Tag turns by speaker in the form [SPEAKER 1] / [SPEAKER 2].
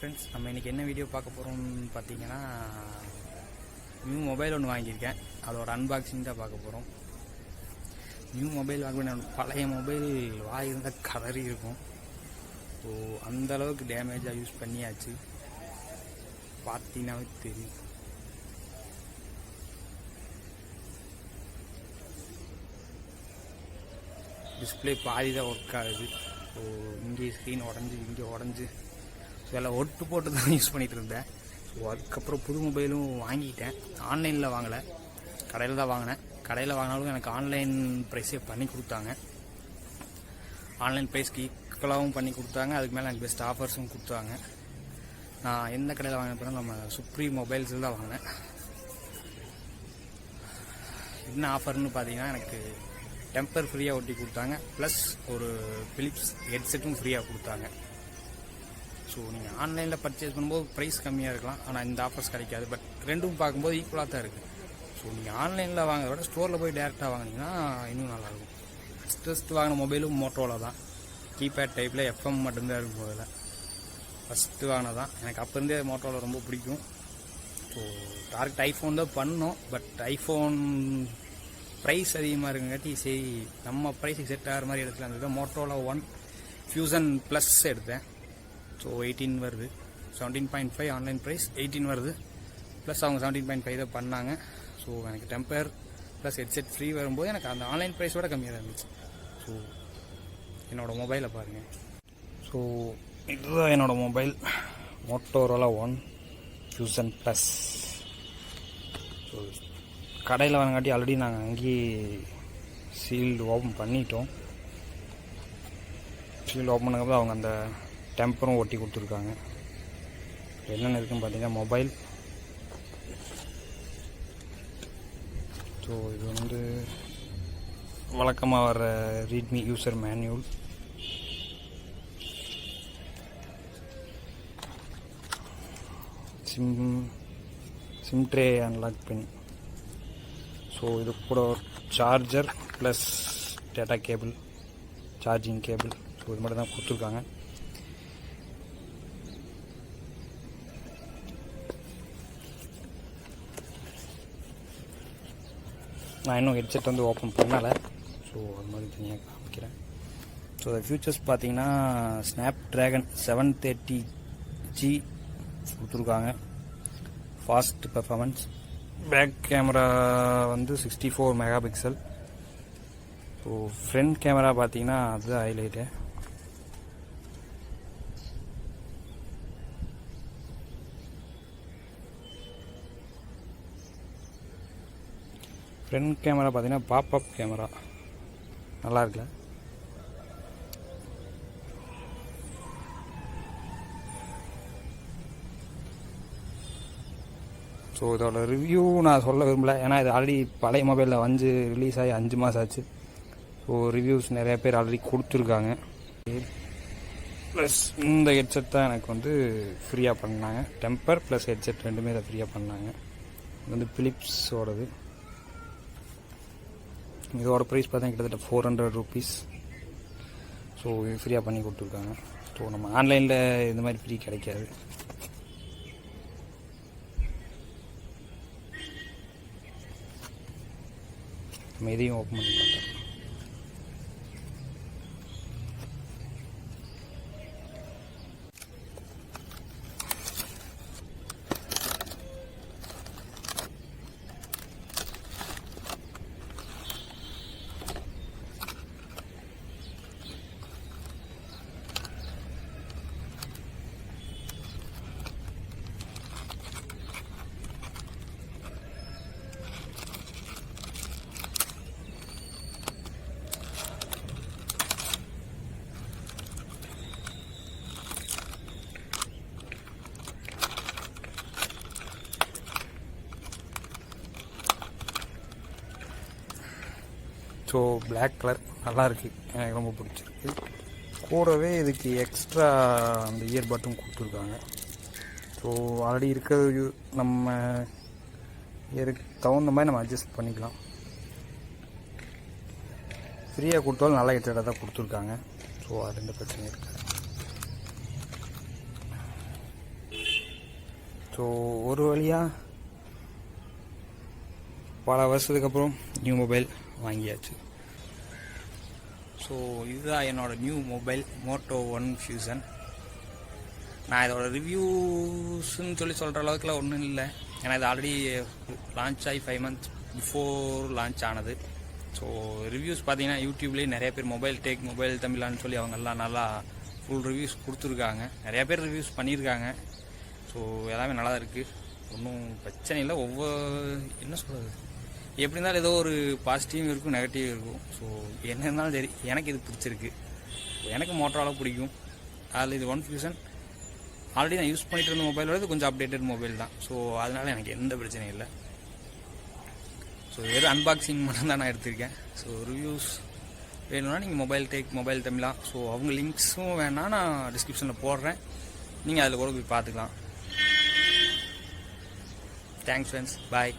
[SPEAKER 1] Friends, நம்ம இன்றைக்கி என்ன வீடியோ பார்க்க போகிறோம்னு பார்த்தீங்கன்னா, நியூ மொபைல் ஒன்று வாங்கியிருக்கேன். அதோட அன்பாக்சிங் தான் பார்க்க போகிறோம். நியூ மொபைல் வாங்கின பழைய மொபைல் வாங்கியிருந்தால் கலரி இருக்கும். ஸோ அந்தளவுக்கு டேமேஜாக யூஸ் பண்ணியாச்சு. பார்த்தீங்கன்னாவே தெரியும். டிஸ்பிளே பாதி தான் ஒர்க் ஆகுது. ஸோ இங்கே ஸ்க்ரீன் உடஞ்சி இங்கே உடஞ்சி ஸோ எல்லாம் ஒட்டு போட்டு தான் யூஸ் பண்ணிகிட்டு இருந்தேன். ஸோ அதுக்கப்புறம் புது மொபைலும் வாங்கிட்டேன். ஆன்லைனில் வாங்கலை, கடையில் தான் வாங்கினேன். கடையில் வாங்கினாலும் எனக்கு ஆன்லைன் ப்ரைஸே பண்ணி கொடுத்தாங்க. ஆன்லைன் ப்ரைஸ்க்கு ஈக்குவலாகவும் பண்ணி கொடுத்தாங்க. அதுக்கு மேலே எனக்கு பெஸ்ட் ஆஃபர்ஸும் கொடுத்தாங்க. நான் எந்த கடையில் வாங்கினப்போ நம்ம சுப்ரீம் மொபைல்ஸில் தான் வாங்கினேன். என்ன ஆஃபர்னு பார்த்தீங்கன்னா, எனக்கு டெம்பர் ஃப்ரீயாக ஒட்டி கொடுத்தாங்க. ப்ளஸ் ஒரு ஃபிலிப்ஸ் ஹெட்செட்டும் ஃப்ரீயாக கொடுத்தாங்க. ஸோ நீங்கள் ஆன்லைனில் பர்ச்சேஸ் பண்ணும்போது ப்ரைஸ் கம்மியாக இருக்கலாம், ஆனால் இந்த ஆஃபர்ஸ் கிடைக்காது. பட் ரெண்டும் பார்க்கும்போது ஈக்குவலாக தான் இருக்குது. ஸோ நீங்கள் ஆன்லைனில் வாங்குறத விட ஸ்டோரில் போய் டேரெக்டாக வாங்கினீங்கன்னா இன்னும் நல்லாயிருக்கும். ஃபஸ்ட்டு வாங்கின மொபைலும் மோட்டோரோலா தான். கீபேட் டைப்பில் எஃப்எம் மட்டும்தான் இருக்கும். அதில் ஃபஸ்ட்டு வாங்கினதான். எனக்கு அப்போ இருந்தே மோட்டோரோலா ரொம்ப பிடிக்கும். ஸோ டார்கெட் ஐஃபோன் தான் பண்ணோம். பட் ஐஃபோன் ப்ரைஸ் அதிகமாக இருக்குங்காட்டி சரி நம்ம ப்ரைஸுக்கு செட் ஆகிற மாதிரி எடுத்துலாம் இருந்தது. மோட்டோரோலா 1 ஃபியூசன் ப்ளஸ் எடுத்தேன். ஸோ 18 வருது. 17.5 ஆன்லைன் ப்ரைஸ், 18 வருது. ப்ளஸ் அவங்க 17.5 தான் பண்ணாங்க. ஸோ எனக்கு டெம்பர் ப்ளஸ் ஹெட்செட் ஃப்ரீ வரும்போது எனக்கு அந்த ஆன்லைன் ப்ரைஸோட கம்மியாக தான் இருந்துச்சு. ஸோ என்னோடய மொபைலை பாருங்கள். ஸோ இதுதான் என்னோடய mobile, Motorola 1 fusion plus. So கடையில் வாங்காட்டி ஆல்ரெடி நாங்கள் அங்கேயே சீல்டு ஓப்பன் பண்ணிட்டோம். சீல்டு ஓப்பன் பண்ணதுக்கப்புறம் அவங்க அந்த டெம்பரும் ஒட்டி கொடுத்துருக்காங்க. என்னென்ன இருக்குன்னு பார்த்தீங்கன்னா, மொபைல். ஸோ இது வந்து வழக்கமாக வர readme user manual. SIM tray unlock pin. So இது கூட charger plus data cable, charging cable. So இது மட்டும் தான் கொடுத்துருக்காங்க. நான் இன்னும் ஹெட்செட் வந்து ஓப்பன் பண்ணலை. ஸோ அது மாதிரி தனியாக காமிக்கிறேன். ஸோ அது ஃபியூச்சர்ஸ் பார்த்தீங்கன்னா, ஸ்னாப் ட்ராகன் 730G கொடுத்துருக்காங்க. Fast performance. பேக் கேமரா வந்து 64 mega pixel. So front camera பார்த்தீங்கன்னா அதுதான் ஹைலைட்டு. ஃப்ரண்ட் கேமரா பார்த்தீங்கன்னா பாப்அப் கேமரா நல்லா இருக்குல்ல. ஸோ இதோட ரிவ்யூ நான் சொல்ல விரும்பலை, ஏன்னா இது ஆல்ரெடி பழைய மொபைலில் வந்து ரிலீஸ் ஆகி 5 மாதம் ஆச்சு. ஸோ ரிவ்யூஸ் நிறைய பேர் ஆல்ரெடி கொடுத்துருக்காங்க. ப்ளஸ் இந்த ஹெட்செட் தான் எனக்கு வந்து ஃப்ரீயாக பண்ணாங்க. டெம்பர் ப்ளஸ் ஹெட்செட் ரெண்டுமே அதை ஃப்ரீயாக பண்ணாங்க. இது வந்து பிலிப்ஸோடது. இதோட ப்ரைஸ் பார்த்தா கிட்டத்தட்ட 400 ரூபீஸ். ஸோ இது ஃப்ரீயாக பண்ணி கொடுத்துருக்காங்க. ஸோ நம்ம ஆன்லைனில் இந்த மாதிரி ஃப்ரீ கிடைக்காது. நம்ம இதையும் ஓப்பன் பண்ணி பார்த்தோம். ஸோ பிளாக் கலர் நல்லாயிருக்கு, எனக்கு ரொம்ப பிடிச்சிருக்கு. கூடவே இதுக்கு எக்ஸ்ட்ரா அந்த இயர்பட்டும் கொடுத்துருக்காங்க. ஸோ ஆல்ரெடி இருக்கிற நம்ம இயருக்கு தகுந்த மாதிரி நம்ம அட்ஜஸ்ட் பண்ணிக்கலாம். ஃப்ரீயாக கொடுத்தாலும் நல்ல ஹெட்செட்டாக தான் கொடுத்துருக்காங்க. ஸோ அது 2 பிரச்சனை இருக்குது. ஸோ ஒரு வழியாக பல வருஷத்துக்கு அப்புறம் நியூ மொபைல் வாங்கியாச்சு. ஸோ இதுதான் என்னோடய new mobile Moto One Fusion. நான் இதோட ரிவ்யூஸ்ன்னு சொல்கிற அளவுக்குலாம் ஒன்றும் இல்லை. ஏன்னா இது ஆல்ரெடி லான்ச் ஆகி 5 months பிஃபோர் லான்ச் ஆனது. ஸோ ரிவ்யூஸ் பார்த்தீங்கன்னா யூடியூப்லேயே நிறைய பேர் மொபைல் தமிழான்னு சொல்லி அவங்கெல்லாம் நல்லா ஃபுல் ரிவ்யூஸ் கொடுத்துருக்காங்க. நிறையா பேர் ரிவ்யூஸ் பண்ணியிருக்காங்க. ஸோ எல்லாமே நல்லா தான் இருக்குது, ஒன்றும் பிரச்சனை இல்லை. என்ன சொல்கிறது, எப்படி இருந்தாலும் ஏதோ ஒரு பாசிட்டிவும் இருக்கும் நெகட்டிவும் இருக்கும். ஸோ என்ன இருந்தாலும் சரி, எனக்கு இது பிடிச்சிருக்கு. எனக்கு Motorola பிடிக்கும். அதில் இது One Fusion ஆல்ரெடி நான் யூஸ் பண்ணிட்டு இருந்த மொபைலோட இது கொஞ்சம் அப்டேட்டட் மொபைல் தான். ஸோ அதனால் எனக்கு எந்த பிரச்சனையும் இல்லை. ஸோ வெறும் அன்பாக்சிங் மட்டும் தான் நான் எடுத்திருக்கேன். ஸோ ரிவ்யூஸ் வேணும்னா நீங்கள் மொபைல் தமிழா, ஸோ அவங்க லிங்க்ஸும் வேணா நான் டிஸ்கிரிப்ஷனில் போடுறேன், நீங்கள் அதில் கூட போய் பார்த்துக்கலாம். தேங்க்ஸ் ஃப்ரெண்ட்ஸ், பாய்.